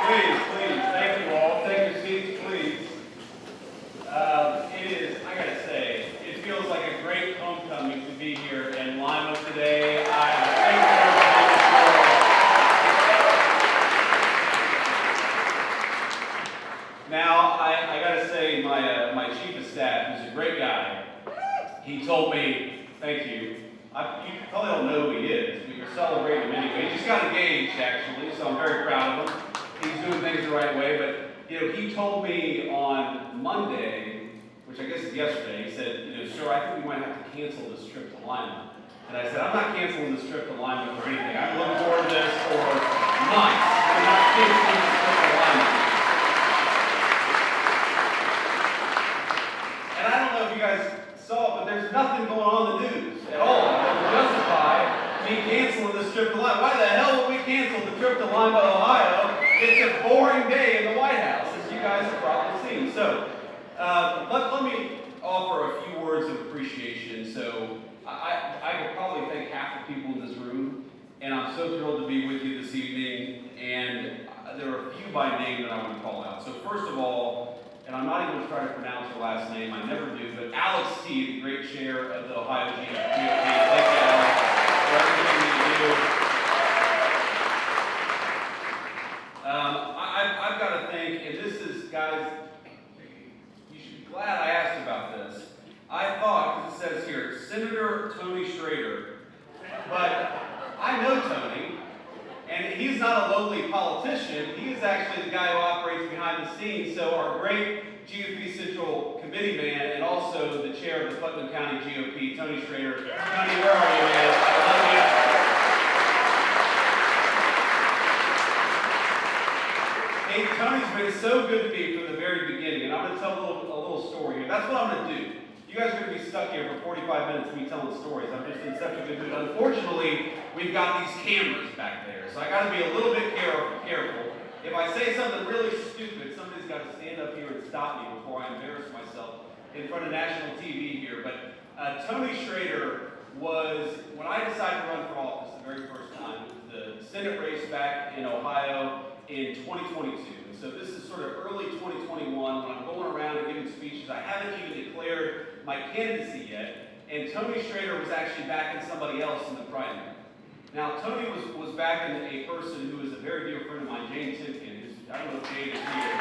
Please, please. Thank you all. Take your seats, please. I gotta say, it feels like a great homecoming to be here in Lima today. Now, I gotta say, my chief of staff, who's a great guy, he told me, thank you. You probably don't know who he is, but you're celebrating him anyway. He just got engaged, actually, so I'm very proud of him. He's doing things the right way, but he told me on Monday, which I guess is yesterday, he said, sir, I think we might have to cancel this trip to Lima. And I said, I'm not canceling this trip to Lima for anything. I've been looking forward to this for months. I'm not canceling this trip to Lima. And I don't know if you guys saw it, but there's nothing going on in the news at all that would justify me canceling this trip to Lima. Why the hell would we cancel the trip to Lima, Ohio? It's a boring day in the White House, as you guys have probably seen. So, let me offer a few words of appreciation. So, I could probably thank half the people in this room, and I'm so thrilled to be with you this evening. And there are a few by name that I want to call out. So, first of all, and I'm not even going to try to pronounce her last name, I never do, but Alex T., the great chair of the Ohio GOP. Thank you, Alex, for everything that you do. I've got to think, and this is, guys, you should be glad I asked about this. I thought, because it says here, Senator Tony Schrader, but I know Tony, and he's not a lowly politician. He is actually the guy who operates behind the scenes. So our great GOP Central Committee man, and also the chair of the Putnam County GOP, Tony Schrader. Tony, where are you, man? I love you. Hey, Tony's been so good to me from the very beginning, and I'm going to tell a little story here. That's what I'm going to do. You guys are going to be stuck here for 45 minutes of me telling stories. I'm just in such a good mood. Unfortunately, we've got these cameras back there, so I got to be a little bit careful. If I say something really stupid, somebody's got to stand up here and stop me before I embarrass myself in front of national TV here. But Tony Schrader was, when I decided to run for office the very first time, it was the Senate race back in Ohio in 2022. And so this is sort of early 2021 when I'm going around and giving speeches. I haven't even declared my candidacy yet, and Tony Schrader was actually backing somebody else in the primary. Now, Tony was backing a person who is a very dear friend of mine, Jane Timken, who's, I don't know if Jane is here,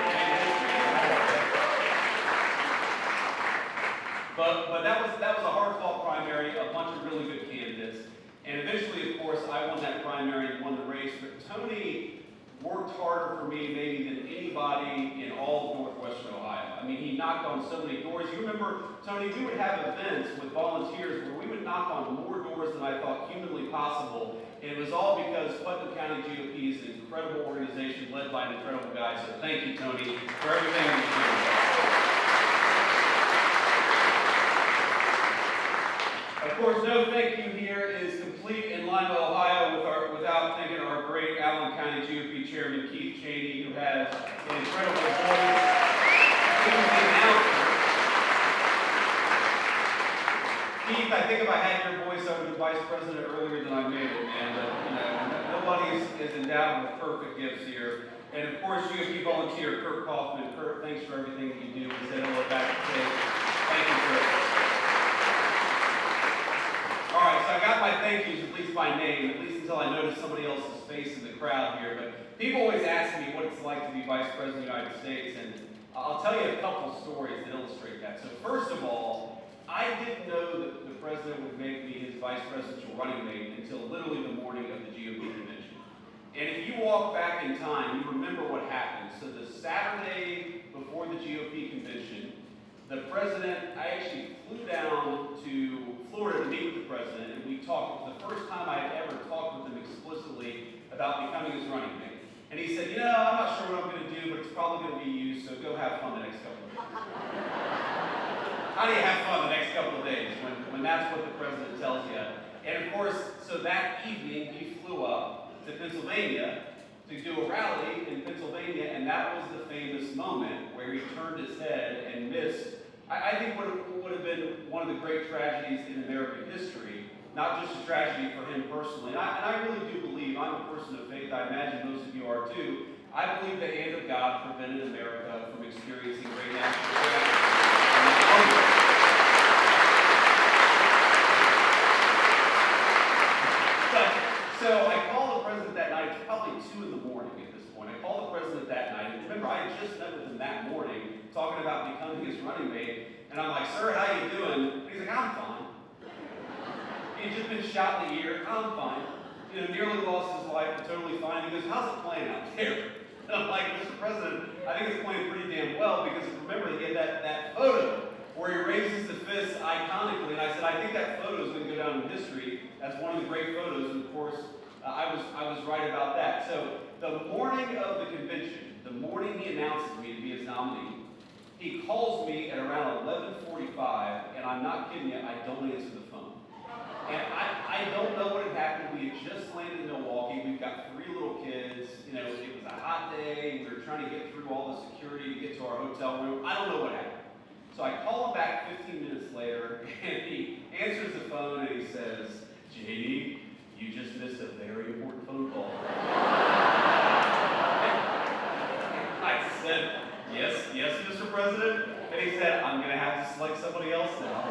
but that was a hard-fought primary, a bunch of really good candidates, and eventually, of course, I won that primary and won the race, but Tony worked harder for me maybe than anybody in all of Northwestern Ohio. I mean, he knocked on so many doors. You remember, Tony, we would have events with volunteers where we would knock on more doors than I thought humanly possible. And it was all because Putnam County GOP is an incredible organization led by an incredible guy. So thank you, Tony, for everything you do. Of course, no thank you here is complete in Lima, Ohio, without thanking our great Allen County GOP Chairman Keith Cheney, who has an incredible voice. He was the announcer. Keith, I think if I had your voice, I would have been vice president earlier than I made it. And nobody is endowed with perfect gifts here. And of course, GOP volunteer Kurt Kaufman. Kurt, thanks for everything that you do. We said hello back to stage. Thank you, Kurt. All right, so I got my thank yous, at least by name, at least until I noticed somebody else's face in the crowd here. But people always ask me what it's like to be Vice President of the United States, and I'll tell you a couple stories that illustrate that. So first of all, I didn't know that the President would make me his Vice Presidential running mate until literally the morning of the GOP convention. And if you walk back in time, you remember what happened. So the Saturday before the GOP convention, the President, I actually flew down to Florida to meet with the President, and we talked. It was the first time I had ever talked with him explicitly about becoming his running mate. And he said, I'm not sure what I'm going to do, but it's probably going to be you, so go have fun the next couple of days. How do you have fun the next couple of days when that's what the President tells you? And of course, so that evening, he flew up to Pennsylvania to do a rally in Pennsylvania, and that was the famous moment where he turned his head and missed, I think what would have been one of the great tragedies in American history, not just a tragedy for him personally. And I really do believe, I'm a person of faith, I imagine most of you are too, I believe the hand of God prevented America from experiencing great national tragedy. So I called the president that night. It's probably 2 in the morning at this point. I called the president that night. And remember, I had just met with him that morning, talking about becoming his running mate. And I'm like, "Sir, how you doing?" And he's like, "I'm fine." He'd just been shot in the ear. "I'm fine. Nearly lost his life, but totally fine." He goes, "How's it playing out there?" And I'm like, "Mr. President, I think it's playing pretty damn well, because remember, he had that photo where he raises the fist iconically." And I said, "I think that photo is going to go down in history as one of the great photos." And of course, I was right about that. So the morning of the convention, the morning he announces me to be his nominee, he calls me at around 11:45, and I'm not kidding you, I don't answer the phone. And I don't know what had happened. We had just landed in Milwaukee. We've got 3 little kids. It was a hot day. We were trying to get through all the security to get to our hotel room. I don't know what happened. So I call him back 15 minutes later, and he answers the phone, and he says, "JD, you just missed a very important phone call." I said, yes, Mr. President. And he said, "I'm going to have to select somebody else now."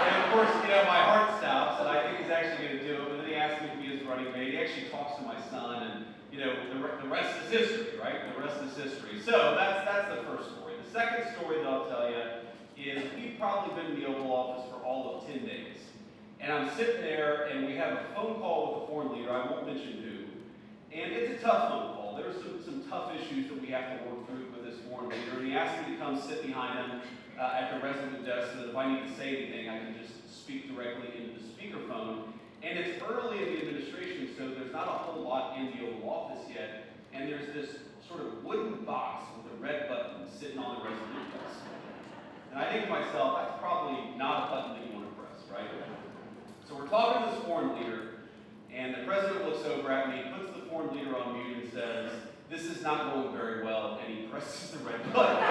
And of course, my heart stops, and I think he's actually going to do it. But then he asked me to be his running mate. He actually talks to my son, and the rest is history, right? The rest is history. So that's the first story. The second story that I'll tell you is we've probably been in the Oval Office for all of 10 days. And I'm sitting there, and we have a phone call with a foreign leader. I won't mention who. And it's a tough phone call. There are some tough issues that we have to work through with this foreign leader. And he asked me to come sit behind him at the resident desk, so that if I need to say anything, I can just speak directly into the speakerphone. And it's early in the administration, so there's not a whole lot in the Oval Office yet. And there's this sort of wooden box with a red button sitting on the resident desk. And I think to myself, that's probably not a button that you want to press, right? So we're talking to this foreign leader, and the president looks over at me, puts the foreign leader on mute, and says, "This is not going very well," and he presses the red button.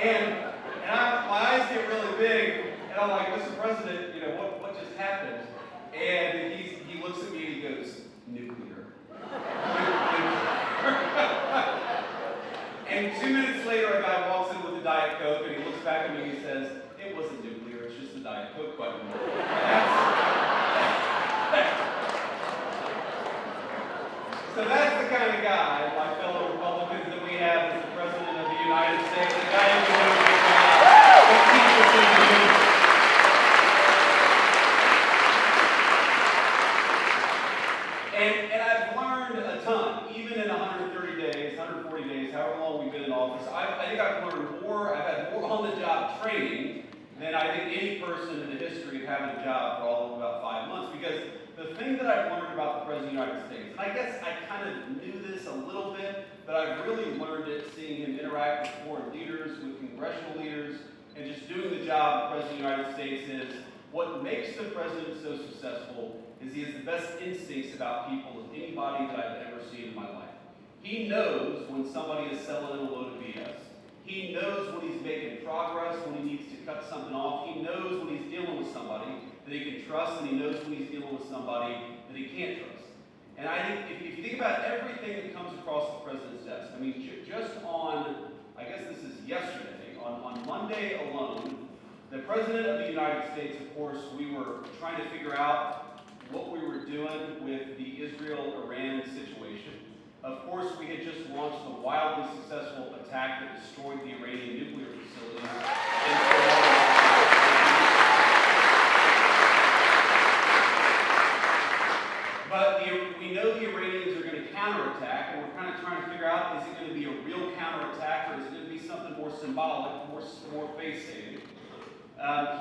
and my eyes get really big, and I'm like, "Mr. President, what just happened?" And he looks at me and he goes, "Nuclear." And 2 minutes later, a guy walks in with a Diet Coke, and he looks back at me and he says, "It wasn't nuclear, it's just a Diet Coke button." So that's the kind of guy, my fellow Republicans, that we have as the President of the United States, the guy who knows the job, the teacher thing to do. And I've learned a ton, even in 130 days, 140 days, however long we've been in office. I think I've learned more, I've had more on-the-job training than I think any person in the history of having a job for all of about 5 months. Because the thing that I've learned about the President of the United States, and I guess I kind of knew this a little bit, but I've really learned it seeing him interact with foreign leaders, with congressional leaders, and just doing the job the President of the United States is, what makes the President so successful is he has the best instincts about people of anybody that I've ever seen in my life. He knows when somebody is selling a load of BS. He knows when he's making progress, when he needs to cut something off. He knows when he's dealing with somebody that he can trust, and he knows when he's dealing with somebody that he can't trust. And I think if you think about everything that comes across the President's desk, I mean, just on, I guess this is yesterday, on Monday alone, the President of the United States, of course, we were trying to figure out what we were doing with the Israel-Iran situation. Of course, we had just launched the wildly successful attack that destroyed the Iranian nuclear facilities. But we know the Iranians are going to counterattack, and we're kind of trying to figure out, is it going to be a real counterattack, or is it going to be something more symbolic, more face-saving?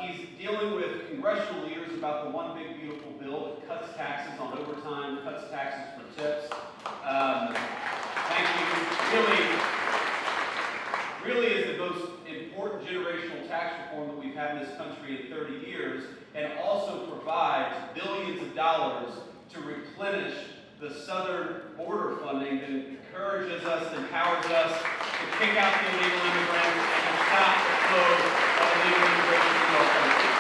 He's dealing with congressional leaders about the one big beautiful bill that cuts taxes on overtime, cuts taxes for tips. Thank you. Really is the most important generational tax reform that we've had in this country in 30 years, and also provides billions of dollars to replenish the southern border funding that encourages us, empowers us to kick out the illegal immigrants and to stop the flow of illegal immigration to our country.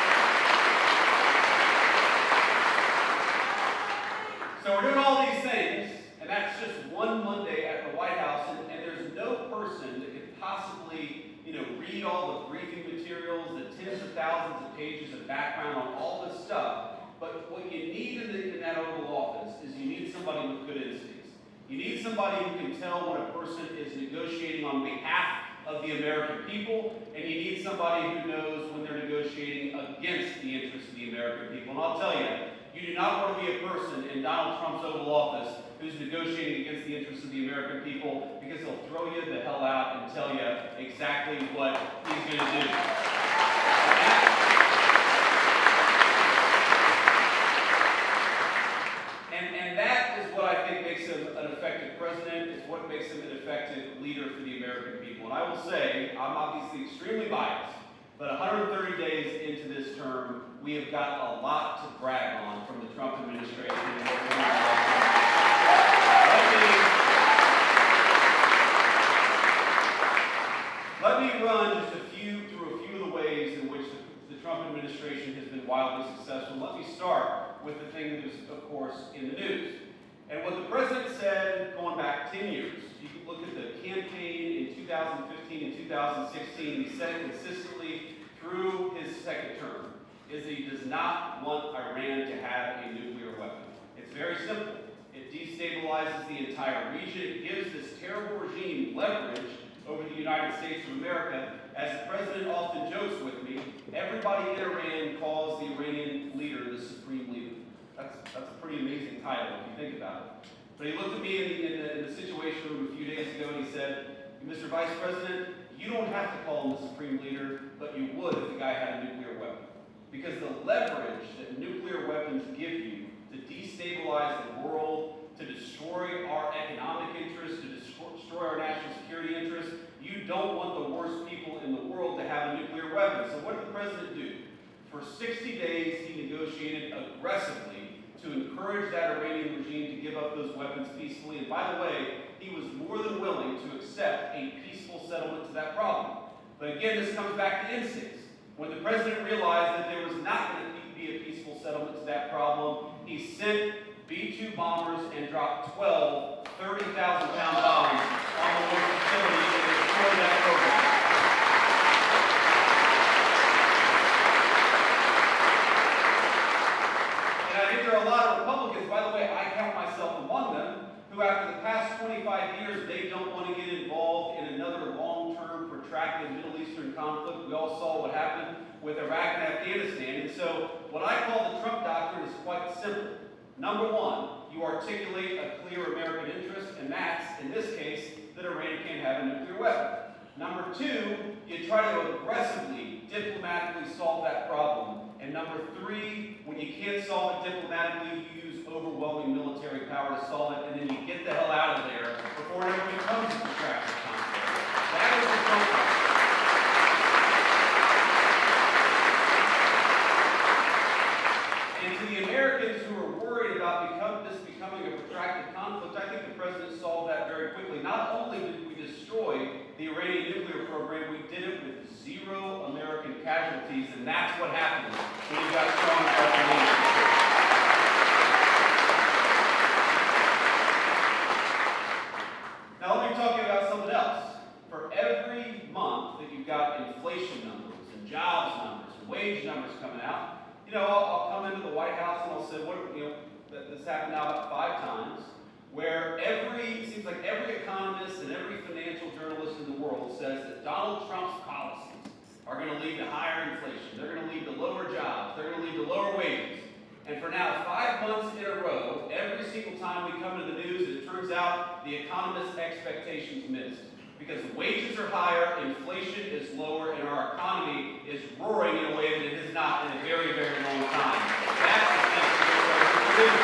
read all the briefing materials, the tens of thousands of pages of background on all this stuff. But what you need in that Oval Office is you need somebody with good instincts. You need somebody who can tell when a person is negotiating on behalf of the American people, and you need somebody who knows when they're negotiating against the interests of the American people. And I'll tell you, you do not want to be a person in Donald Trump's Oval Office who's negotiating against the interests of the American people, because he'll throw you the hell out and tell you exactly what he's going to do. And that is what I think makes him an effective president. It's what makes him an effective leader for the American people. And I will say, I'm obviously extremely biased, but 130 days into this term, we have got a lot to brag on from the Trump administration. Let me run just through a few of the ways in which the Trump administration has been wildly successful. Let me start with the thing that is, of course, in the news. And what the president said going back 10 years, you can look at the campaign in 2015 and 2016, he said consistently through his second term, is that he does not want Iran to have a nuclear weapon. It's very simple. It destabilizes the entire region. It gives this terrible regime leverage over the United States of America. As the president often jokes with me, everybody in Iran calls the Iranian leader the supreme leader. That's a pretty amazing title if you think about it. But he looked at me in the Situation Room a few days ago and he said, Mr. Vice President, you don't have to call him the supreme leader, but you would if the guy had a nuclear weapon. Because the leverage that nuclear weapons give you to destabilize the world, to destroy our economic interests, to destroy our national security interests, you don't want the worst people in the world to have a nuclear weapon. So what did the president do? For 60 days, he negotiated aggressively to encourage that Iranian regime to give up those weapons peacefully. And by the way, he was more than willing to accept a peaceful settlement to that problem. But again, this comes back to instincts. When the president realized that there was not going to be a peaceful settlement to that problem, he sent B-2 bombers and dropped 12 30,000-pound bombs on the war facility and destroyed that program. And I think there are a lot of Republicans, by the way, I count myself among them, who after the past 25 years, they don't want to get involved in another long-term, protracted Middle Eastern conflict. We all saw what happened with Iraq and Afghanistan. And so what I call the Trump doctrine is quite simple. Number one, you articulate a clear American interest, and that's, in this case, that Iran can't have a nuclear weapon. Number two, you try to aggressively, diplomatically solve that problem. And number three, when you can't solve it diplomatically, you use overwhelming military power to solve it, and then you get the hell out of there before it ever becomes a protracted conflict. That is the Trump. And to the Americans who are worried about this becoming a protracted conflict, I think the president solved that very quickly. Not only did we destroy the Iranian nuclear program, we did it with 0 American casualties, and that's what happens when you've got strong government. Now let me talk to you about something else. For every month that you've got inflation numbers and jobs numbers and wage numbers coming out, I'll come into the White House and I'll say, this happened now about 5 times, where it seems like every economist and every financial journalist in the world says that Donald Trump's policies are going to lead to higher inflation. They're going to lead to lower jobs. They're going to lead to lower wages. And for now 5 months in a row, every single time we come to the news, it turns out the economists' expectations missed. Because wages are higher, inflation is lower, and our economy is roaring in a way that it has not in a very, very long time. That's the thing that we're doing.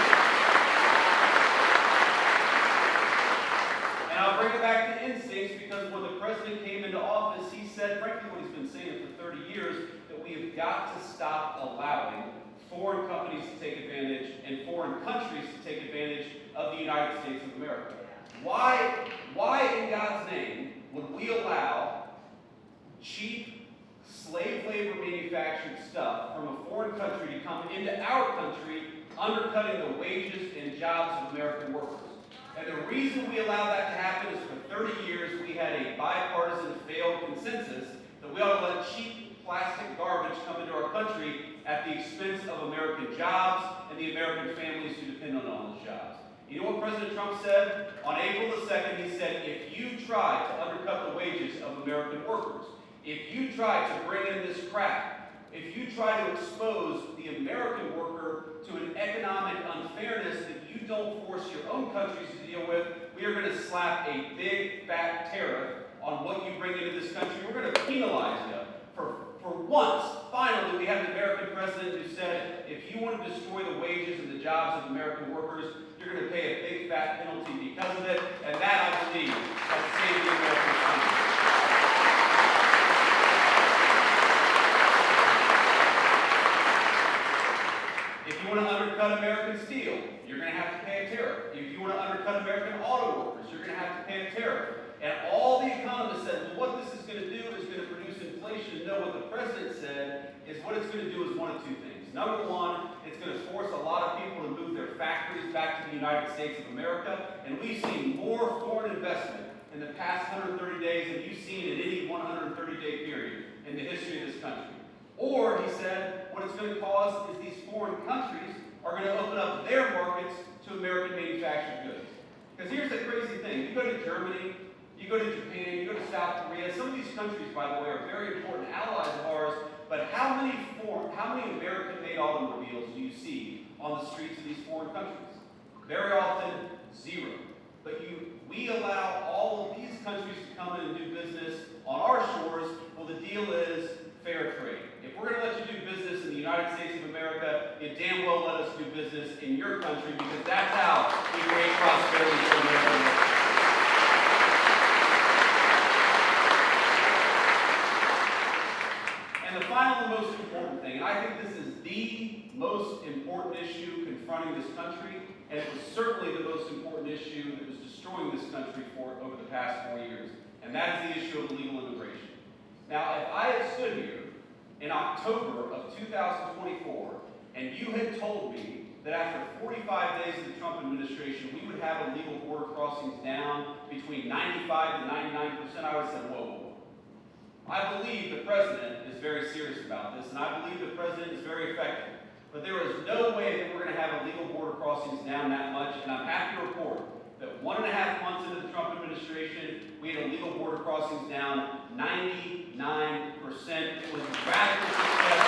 And I'll bring it back to instincts, because when the president came into office, he said, frankly, what he's been saying for 30 years, that we have got to stop allowing foreign companies to take advantage and foreign countries to take advantage of the United States of America. Why in God's name would we allow cheap slave labor manufactured stuff from a foreign country to come into our country, undercutting the wages and jobs of American workers? And the reason we allowed that to happen is for 30 years we had a bipartisan failed consensus that We ought to let cheap plastic garbage come into our country at the expense of American jobs and the American families who depend on all those jobs. You know what President Trump said? On April the 2nd, he said, if you try to undercut the wages of American workers, if you try to bring in this crap, if you try to expose the American worker to an economic unfairness that you don't force your own countries to deal with, we are going to slap a big fat tariff on what you bring into this country. We're going to penalize you. For once, finally, we have an American president who said, if you want to destroy the wages and the jobs of American workers, you're going to pay a big fat penalty because of it, and that, I believe, has saved the American economy. If you want to undercut American steel, you're going to have to pay a tariff. If you want to undercut American auto workers, you're going to have to pay a tariff. And all the economists said, well, what this is going to do is going to produce inflation. No, what the president said is what it's going to do is one of two things. Number one, it's going to force a lot of people to move their factories back to the United States of America. And we've seen more foreign investment in the past 130 days than you've seen in any 130-day period in the history of this country. Or, he said, what it's going to cause is these foreign countries are going to open up their markets to American manufactured goods. Because here's the crazy thing. You go to Germany, you go to Japan, you go to South Korea. Some of these countries, by the way, are very important allies of ours. But how many American-made automobiles do you see on the streets of these foreign countries? Very often, zero. But we allow all of these countries to come in and do business on our shores. Well, the deal is fair trade. If we're going to let you do business in the United States of America, you damn well let us do business in your country, because that's how we create prosperity for America. And the final and most important thing, and I think this is the most important issue confronting this country, and it was certainly the most important issue that was destroying this country over the past 4 years, and that is the issue of illegal immigration. Now, if I had stood here in October of 2024, and you had told me that after 45 days of the Trump administration, we would have illegal border crossings down between 95 and 99%, I would have said, whoa. I believe the president is very serious about this, and I believe the president is very effective. But there is no way that we're going to have illegal border crossings down that much, and I'm happy to report that 1.5 months into the Trump administration, we had illegal border crossings down 99%. It was a radical success.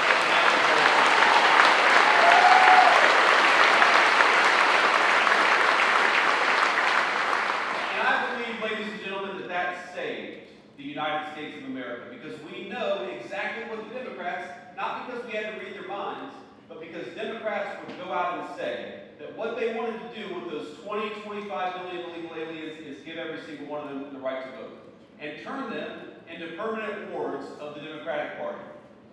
And I believe, ladies and gentlemen, that that saved the United States of America, because we know exactly what the Democrats, not because we had to read their minds, but because Democrats would go out and say that what they wanted to do with those 25 million illegal aliens is give every single one of them the right to vote and turn them into permanent wards of the Democratic Party.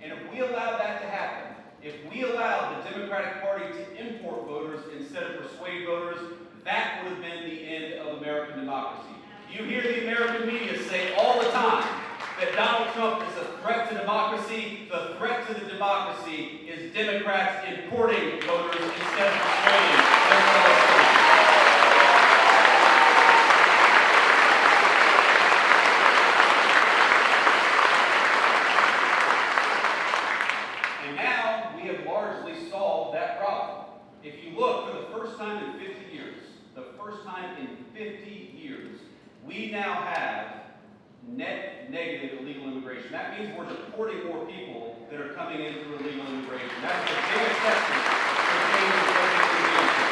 And if we allowed that to happen, if we allowed the Democratic Party to import voters instead of persuade voters, that would have been the end of American democracy. You hear the American media say all the time that Donald Trump is a threat to democracy. The threat to the democracy is Democrats importing voters instead of persuading their fellow citizens. And now we have largely solved that problem. If you look, for the first time in 50 years, we now have net negative illegal immigration. That means we're deporting more people that are coming in through illegal immigration. That's the biggest testament to change in immigration.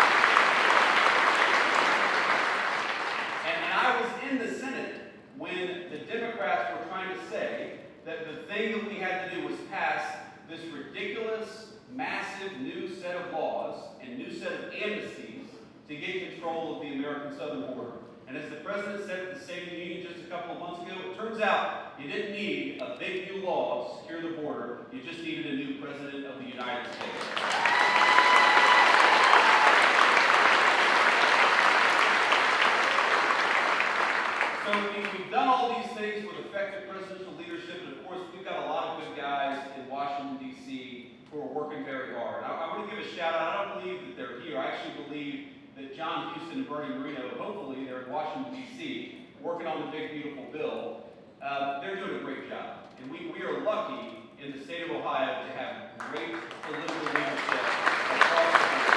And I was in the Senate when the Democrats were trying to say that the thing that we had to do was pass this ridiculous, massive new set of laws and new set of amnesties to get control of the American southern border. And as the president said at the State of the Union just a couple of months ago, it turns out you didn't need a big new law to secure the border. You just needed a new president of the United States. So we've done all these things with effective presidential leadership, and of course we've got a lot of good guys in Washington, D.C. who are working very hard. I want to give a shout out. I don't believe that they're here. I actually believe that John Houston and Bernie Moreno, hopefully they're in Washington, D.C., working on the big, beautiful bill. They're doing a great job. And we are lucky in the state of Ohio to have great political leadership across the board.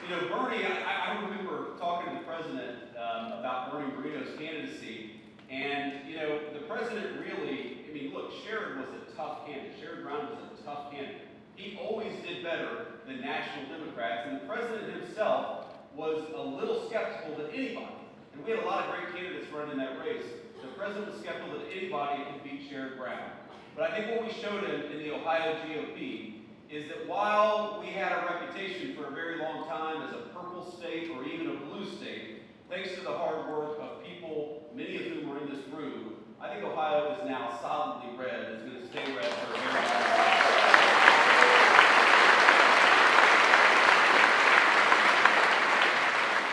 You know, Bernie, I remember talking to the president about Bernie Moreno's candidacy, and, you know, the president really, I mean, look, Sherrod was a tough candidate. Sherrod Brown was a tough candidate. He always did better than national Democrats, and the president himself was a little skeptical that anybody, and we had a lot of great candidates running in that race, the president was skeptical that anybody could beat Sherrod Brown. But I think what we showed him in the Ohio GOP is that while we had a reputation for a very long time as a purple state or even a blue state, thanks to the hard work of people, many of whom are in this room, I think Ohio is now solidly red and is going to stay red for a very long time.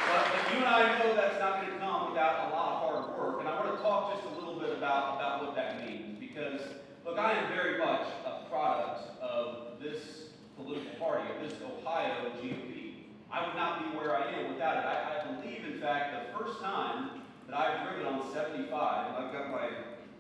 But you and I know that's not going to come without a lot of hard work, and I want to talk just a little bit about what that means, because, look, I am very much a product of this political party, of this Ohio GOP. I would not be where I am without it. I believe, in fact, the first time that I've driven on 75, and I've got my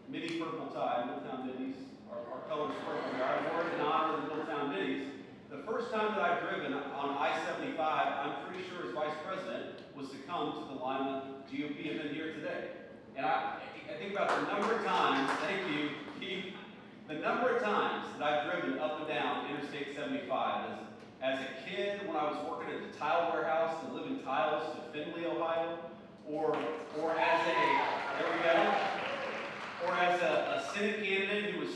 mini purple tie, Middletown Minis, our colors purple here. I wore it in honor of the Middletown Minis. The first time that I've driven on I-75, I'm pretty sure as vice president, was to come to the Lima GOP event here today. And I think about the number of times, thank you, Keith, the number of times that I've driven up and down Interstate 75 as a kid when I was working at the tile warehouse delivering tiles to Findlay, Ohio, or as a Senate candidate who was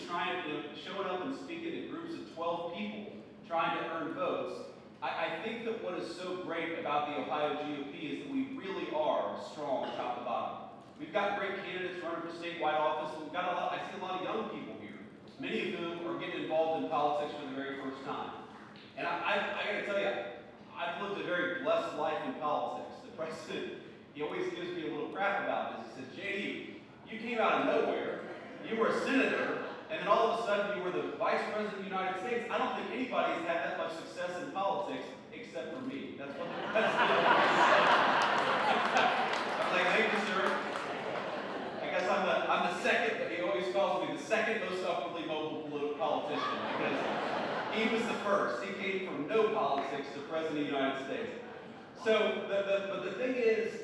showing up and speaking to groups of 12 people trying to earn votes. I think that what is so great about the Ohio GOP is that we really are strong top to bottom. We've got great candidates running for statewide office. We've got I see a lot of young people here, many of whom are getting involved in politics for the very first time. And I got to tell you, I've lived a very blessed life in politics. The president, he always gives me a little crap about this. He says, JD, you came out of nowhere, you were a senator, and then all of a sudden you were the vice president of the United States. I don't think anybody's had that much success in politics except for me. That's what the president always said. I was like, thank you, sir. I guess I'm the second, he always calls me the second most upwardly mobile politician, because he was the first. He came from no politics to president of the United States. So, but the thing is,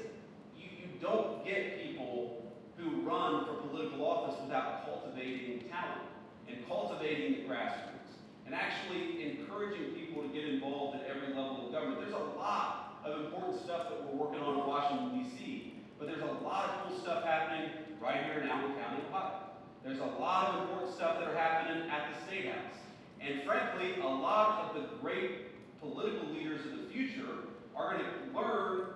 you don't get people who run for political office without cultivating talent and cultivating the grassroots and actually encouraging people to get involved at every level of government. There's a lot of important stuff that we're working on in Washington, D.C., but there's a lot of cool stuff happening right here in Allen County, Ohio. There's a lot of important stuff that are happening at the State House. And frankly, a lot of the great political leaders of the future are going to learn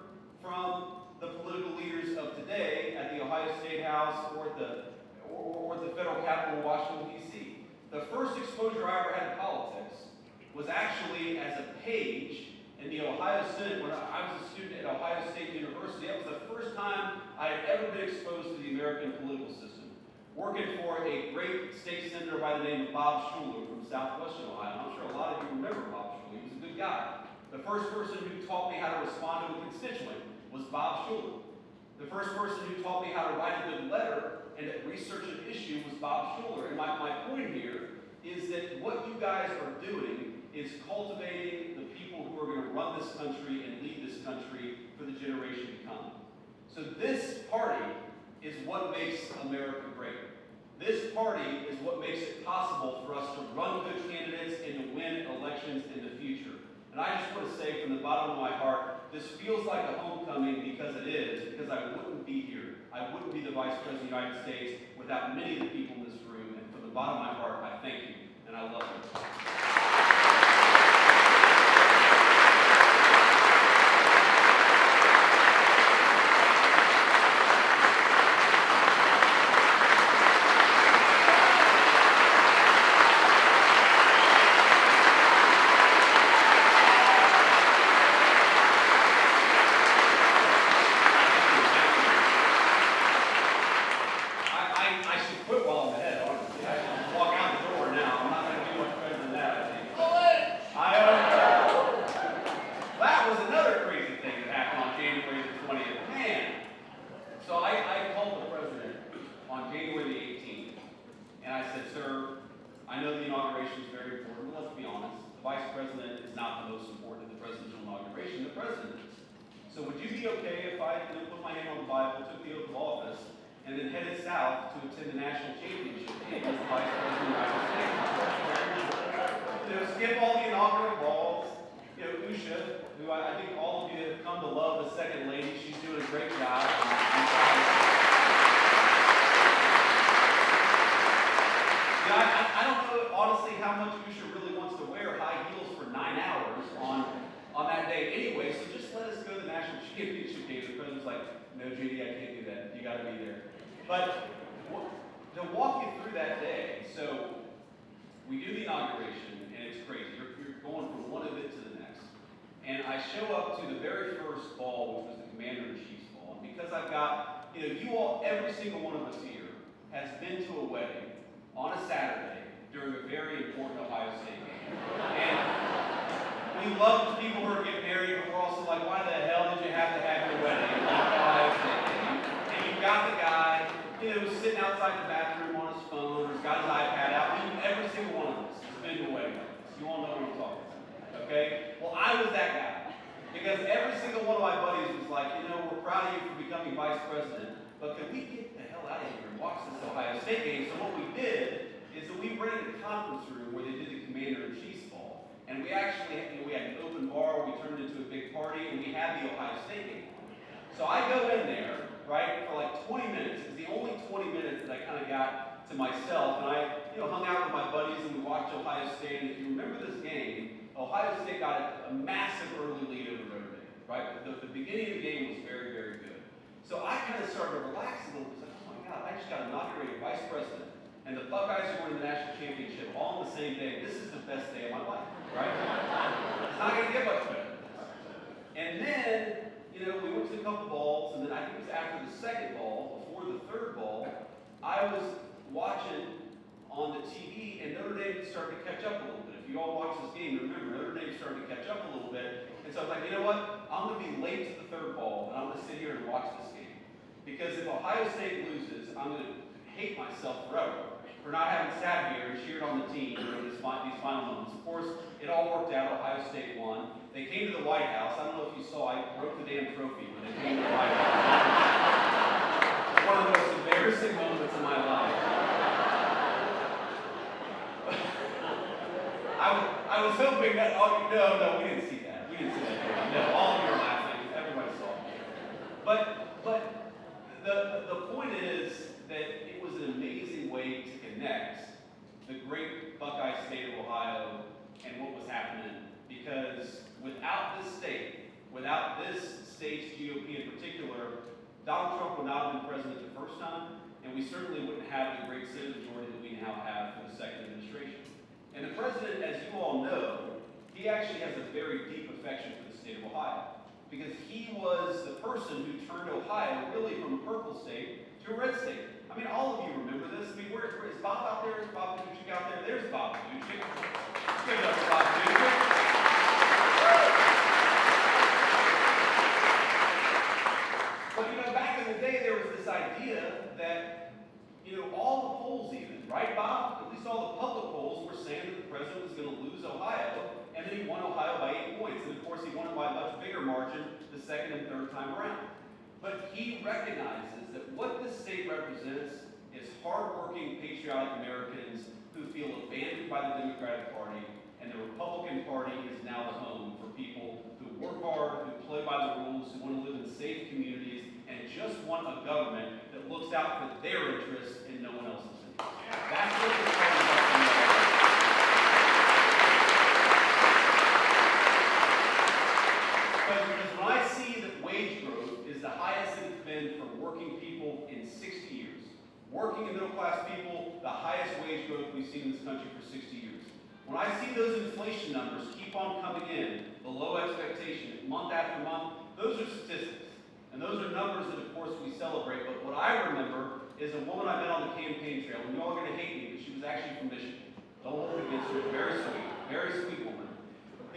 from the political leaders of today at the Ohio State House or the federal capital in Washington, D.C. The first exposure I ever had to politics was actually as a page in the Ohio Senate when I was a student at Ohio State University. That was the first time I had ever been exposed to the American political system. Working for a great state senator by the name of Bob Schuler from southwestern Ohio. I'm sure a lot of you remember Bob Schuler. He was a good guy. The first person who taught me how to respond to a constituent was Bob Schuler. The first person who taught me how to write a good letter and to research an issue was Bob Schuler. And my point here is that what you guys are doing is cultivating the people who are going to run this country and lead this country for the generation to come. So this party is what makes America great. This party is what makes it possible for us to run good candidates and to win elections in the future. And I just want to say from the bottom of my heart, this feels like a homecoming because it is, because I wouldn't be here. I wouldn't be the Vice President of the United States without many of the people in this room. And from the bottom of my heart, I thank you, and I love you. I should quit while I'm ahead, honestly. I should walk out the door now. I'm not going to do much better than that. inauguration is very important, but let's be honest, the vice president is not the most important at the presidential inauguration, the president is. So would you be okay if I put my hand on the Bible, took the oath of office, and then headed south to attend the national championship game as the vice president of the United States? Skip all the inaugural balls. Usha, who I think all of you have come to love as second lady, she's doing a great job. I don't know, honestly, how much Usha really wants to wear high heels for 9 hours on that day anyway, so just let us go to the national championship game. The president's like, no, Judy, I can't do that. You got to be there. But to walk you through that day, so we do the inauguration, and it's crazy. You're going from one event to the next. And I show up to the very first ball, which was the Commander-in-Chief's ball. And because I've got, you all, every single one of us here has been to a wedding on a Saturday during a very important Ohio State game. And we love the people who are getting married, but we're also like, why the hell did you have to have your wedding on an Ohio State game? And you've got the guy, sitting outside the bathroom on his phone, or he's got his iPad out. Every single one of us has been to a wedding like this. You all know what I'm talking about, okay? Well, I was that guy. Because every single one of my buddies was like, we're proud of you for becoming vice president, but can we get the hell out of here and watch this Ohio State game? So what we did is that we rented a conference room where they did the Commander-in-Chief's ball. And we actually had, we had an open bar, we turned it into a big party, and we had the Ohio State game on. So I go in there, right, for like 20 minutes. It was the only 20 minutes that I kind of got to myself. And I, hung out with my buddies and we watched Ohio State. And if you remember this game, Ohio State got a massive early lead over Notre Dame, right? The beginning of the game was very, very good. So I kind of started to relax a little bit. Like, oh my God, I just got inaugurated vice president. And the Buckeyes are winning the national championship all on the same day. This is the best day of my life, right? It's not going to get much better. And then, we went to a couple balls, and then I think it was after the second ball, before the third ball, I was watching on the TV, and Notre Dame started to catch up a little bit. If you all watch this game, remember, Notre Dame started to catch up a little bit. And so I was like, you know what? I'm going to be late to the third ball, and I'm going to sit here and watch this game. Because if Ohio State loses, I'm going to hate myself forever for not having sat here and cheered on the team during these final moments. Of course, it all worked out. Ohio State won. They came to the White House. I don't know if you saw, I broke the damn trophy when they came to the White House. One of the most embarrassing moments in my life. I was hoping that, no, we didn't see that. We didn't see that. No, all of you are laughing. Everybody saw it. But the point is that it was an amazing way to connect the great Buckeye state of Ohio and what was happening. Because without this state's GOP in particular, Donald Trump would not have been president the first time, and we certainly wouldn't have the great Senate majority that we now have for the second administration. And the president, as you all know, he actually has a very deep affection for the state of Ohio, because he was the person who turned Ohio really from a purple state to a red state. I mean, all of you remember this. I mean, where is Bob out there? Is Bob Ducic out there? There's Bob Ducic. Give it up for Bob Ducic. But back in the day, there was this idea that, all the polls even, right, Bob? At least all the public polls were saying that the president was going to lose Ohio, and then he won Ohio by 8 points. And of course, he won it by a much bigger margin the second and third time around. But he recognizes that what this state represents is hardworking, patriotic Americans who feel abandoned by the Democratic Party, and the Republican Party is now the home for people who work hard, who play by the rules, who want to live in safe communities, and just want a government that looks out for their interests and no one else's interests. That's what this party is about. Because when I see that wage growth is the highest that it's been for working people in 60 years, working and middle class people, the highest wage growth we've seen in this country for 60 years. When I see those inflation numbers keep on coming in below expectation month after month, those are statistics. And those are numbers that, of course, we celebrate. But what I remember is a woman I met on the campaign trail, and you all are going to hate me, but she was actually from Michigan. Don't hold it against her. Very sweet woman,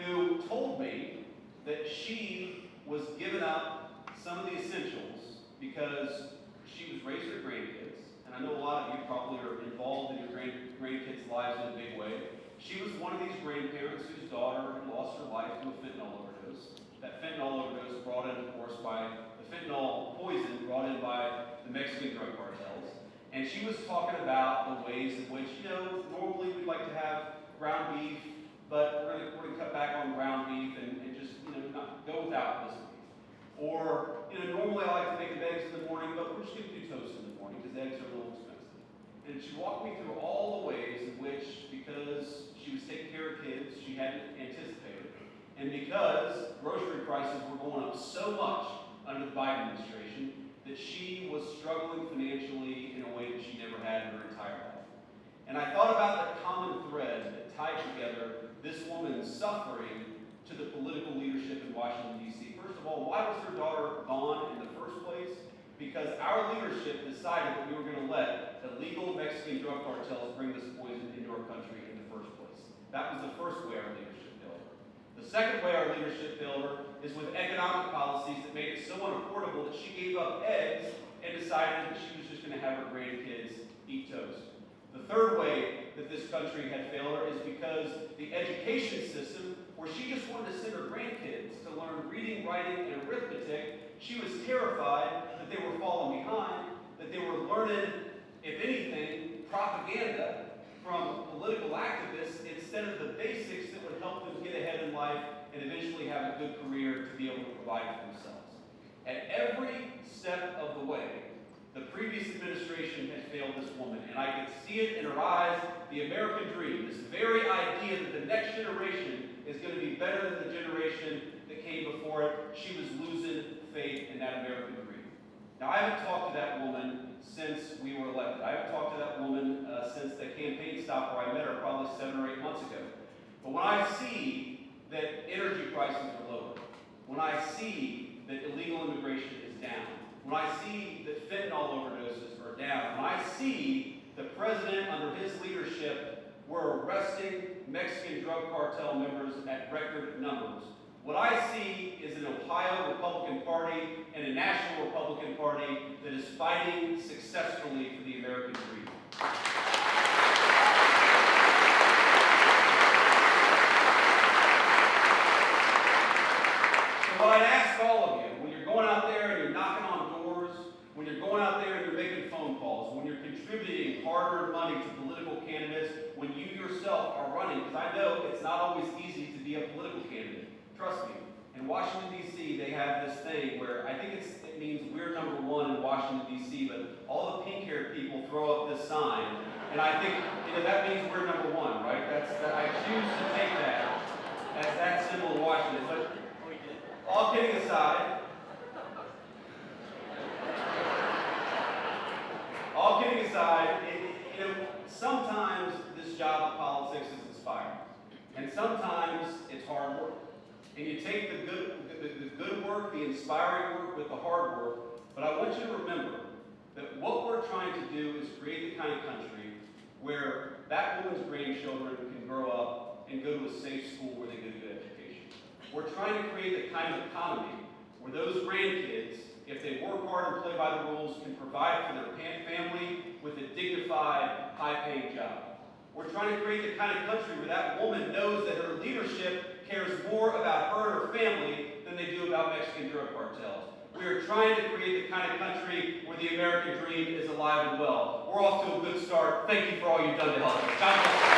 who told me that she was giving up some of the essentials because she was raising her grandkids. And I know a lot of you probably are involved in your grandkids' lives in a big way. She grandparents whose daughter had lost her life to a fentanyl overdose. That fentanyl overdose brought in, of course, by the fentanyl poison brought in by the Mexican drug cartels. And she was talking about the ways in which, normally we'd like to have ground beef, but we're going to cut back on ground beef and just, not go without this beef. Or, normally I like to make eggs in the morning, but we're just going to do toast in the morning because eggs are a little expensive. And she walked me through all the ways in which, because she was taking care of kids she hadn't anticipated, and because grocery prices were going up so much under the Biden administration, that she was struggling financially in a way that she never had in her entire life. And I thought about the common thread that tied together this woman's suffering to the political leadership in Washington, D.C. First of all, why was her daughter gone in the first place? Because our leadership decided that we were going to let illegal Mexican drug cartels bring this poison into our country in the first place. That was the first way our leadership failed her. The second way our leadership failed her is with economic policies that made it so unaffordable that she gave up eggs and decided that she was just going to have her grandkids eat toast. The third way that this country had failed her is because the education system, where she just wanted to send her grandkids to learn reading, writing, and arithmetic, she was terrified that they were falling behind, that they were learning, if anything, propaganda from political activists instead of the basics that would help them get ahead in life and eventually have a good career to be able to provide for themselves. At every step of the way, the previous administration had failed this woman, and I could see it in her eyes, the American dream, this very idea that the next generation is going to be better than the generation that came before it. She was losing faith in that American dream. Now, I haven't talked to that woman since we were elected. I haven't talked to that woman since the campaign stop where I met her probably 7 or 8 months ago. But when I see that energy prices are lower, when I see that illegal immigration is down, when I see that fentanyl overdoses are down, when I see the president under his leadership, we're arresting Mexican drug cartel members at record numbers. What I see is an Ohio Republican Party and a national Republican Party that is fighting successfully for the American dream. So what I'd ask all of you, when you're going out there and you're knocking on doors, when you're going out there and you're making phone calls, when you're contributing hard-earned money to political candidates, when you yourself are running, because I know it's not always easy to be a political candidate. Trust me. In Washington, D.C., they have this thing where I think it means we're number one in Washington, D.C., but all the pink-haired people throw up this sign, and I think that means we're number one, right? I choose to take that as that symbol of Washington. But all kidding aside, sometimes this job of politics is inspiring, and sometimes it's hard work. And you take the good work, the inspiring work with the hard work, but I want you to remember that what we're trying to do is create the kind of country where that woman's grandchildren can grow up and go to a safe school where they get a good education. We're trying to create the kind of economy where those grandkids, if they work hard and play by the rules, can provide for their family with a dignified, high-paying job. We're trying to create the kind of country where that woman knows that her leadership cares more about her and her family than they do about Mexican drug cartels. We are trying to create the kind of country where the American dream is alive and well. We're off to a good start. Thank you for all you've done to help us. God bless you.